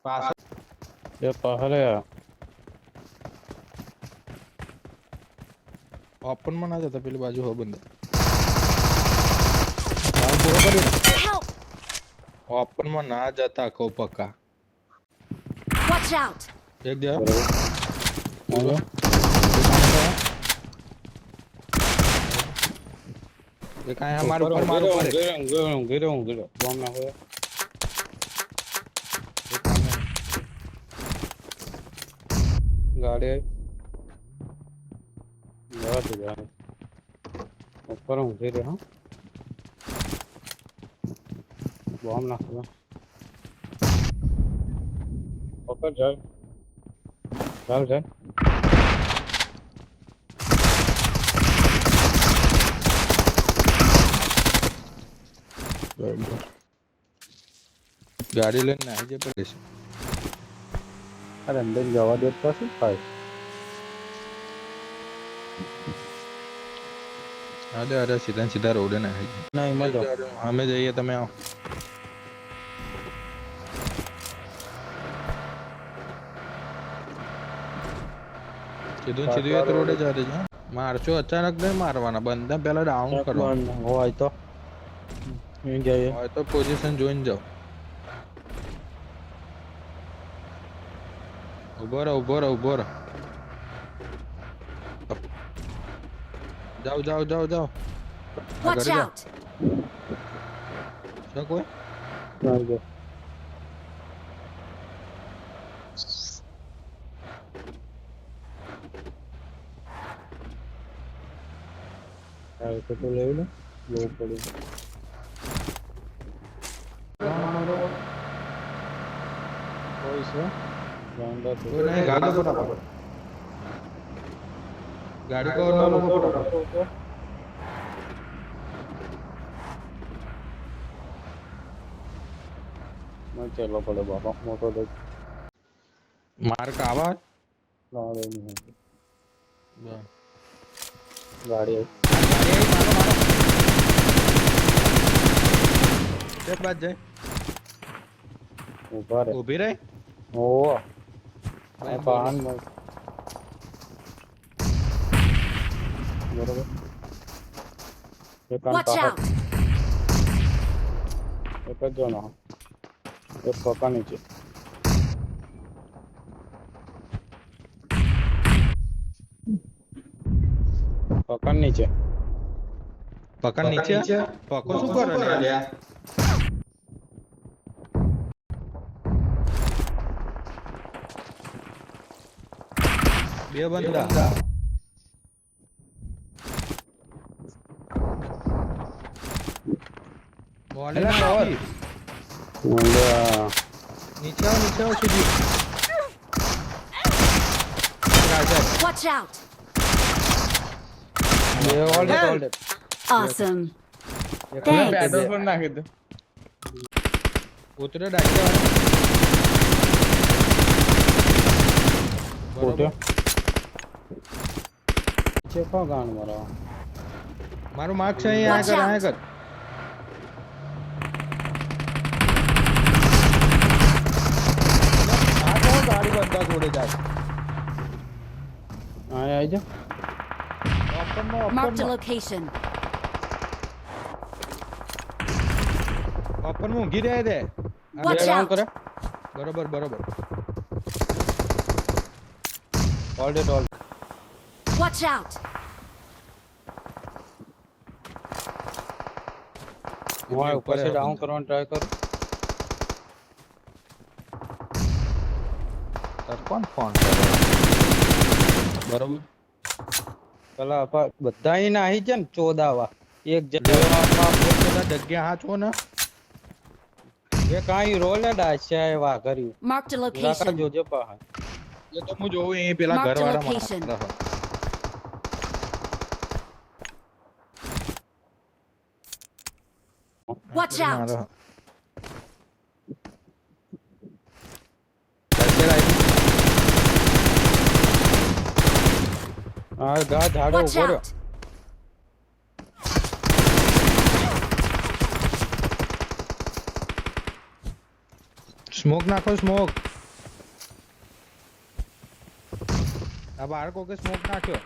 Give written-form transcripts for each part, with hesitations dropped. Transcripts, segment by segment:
પાછળ ये पहले ઓપન માં ના જતા પેલી બાજુ હો બંધ રાઉન્ડ પૂરો કર્યો ને Help! ઓપન માં ના જતા કહો પક્કા Watch out! એક દે आगे એક આયા મારું ઉપર મારું ઉપર गिरो बम ना हो गाड़ी आई जा ऊपर हूँ गिरे हाँ बम ना हो ऊपर चल चल चल ગાડી લઈને આવી જાય પડે છે अरे अंदर जवा देता से भाई અરે અરે સીધા સીધા રોડે ને આવી नहीं मजा જાય અમે જઈએ તમે આવો સીધું સીધું એક રોડે જવા દેજો મારશો અચાનક નહીં મારવાના બંદા પહેલા ડાઉન કરો वो आई तो नहीं गया ये હોય તો પોઝિશન જોઈને જાઓ ઉભો રહો ઉભો રહો ઉભો રહો જાઓ જાઓ જાઓ જાઓ Watch આગળ જાઓ out! છે કોઈ मार गया तो ले लो वो पड़ी कोई से जाऊंगा तो કોઈ નહીં ગાડી ફટાફટ ગાડી કો ના લોકો ફટાફટ मैं चलो पड़े बाबा मोटो देख માર્ક આવા ना नहीं है બસ. गाड़ी आई એક બાદ જાય ऊपर है ઊભી રહી ओ मैं पान में बरोबर ये कान Watch पहाड़ out! एक जो ना ये पका नीचे पकड़ नीचे પકડ નીચે પકો શું કરે ને લ્યા બે બંદા બોલે ના આવી. मुंडा નીચે આવો સીધી રાજા Watch out! ये ऑल डेट Awesome! ये Thanks. पेट्रोल पर नाखी दे ઉતરે ડાક્યા फोटो पीछे को गान मारा મારું માર્ક છે અહીં Watch આગળ out. આગળ આ તો ગાડી બધા જોડે જાય आए आई जा Marked a location. ઓપન માં ઊંઘી રહ્યા દે Watch ये out. करे બરોબર બરોબર all date all Watch out! वहां ऊपर से डाउन करवाने ट्राई करो તાર કોણ ફોન બરોબર પેલા બધા અહીં નાહી છે ને 14 વા એક બધા જગ્યા હા છો ને એ કાઈ રોલે ડાચ્યા એવા કર્યું Marked a રાકા location. જોજો પા એ તો હું જોઉં અહીં પેલા Mark the ઘરવાળા location. મારા Watch out! હા ગા ઝાડો Watch ઉભો રહ્યો out! સ્મોક નાખો સ્મોક આ બહાર કોકે સ્મોક નાખ્યો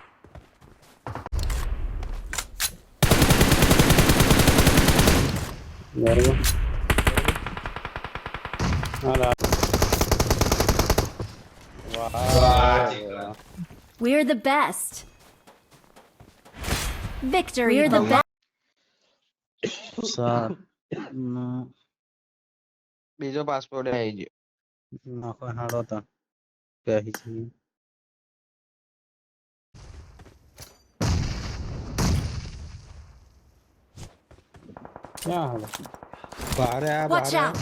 બરાબર હા વાહ We're the best. Victory. We're the best. સાત બીજો પાસપોર્ટ આવી ગયો નાખો હાડો તા કહી છે ક્યાં હાલો બહાર આ Watch બહાર out.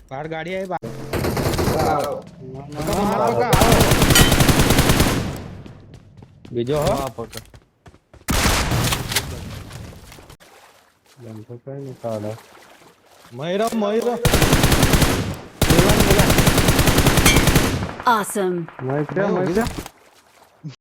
બહાર ગાડી આવી બહાર મારો પકા. બીજો હો હા પકડ બંધો કઈ નહીં કાઢો મયુર મયુર Awesome. મય ઊભી થા.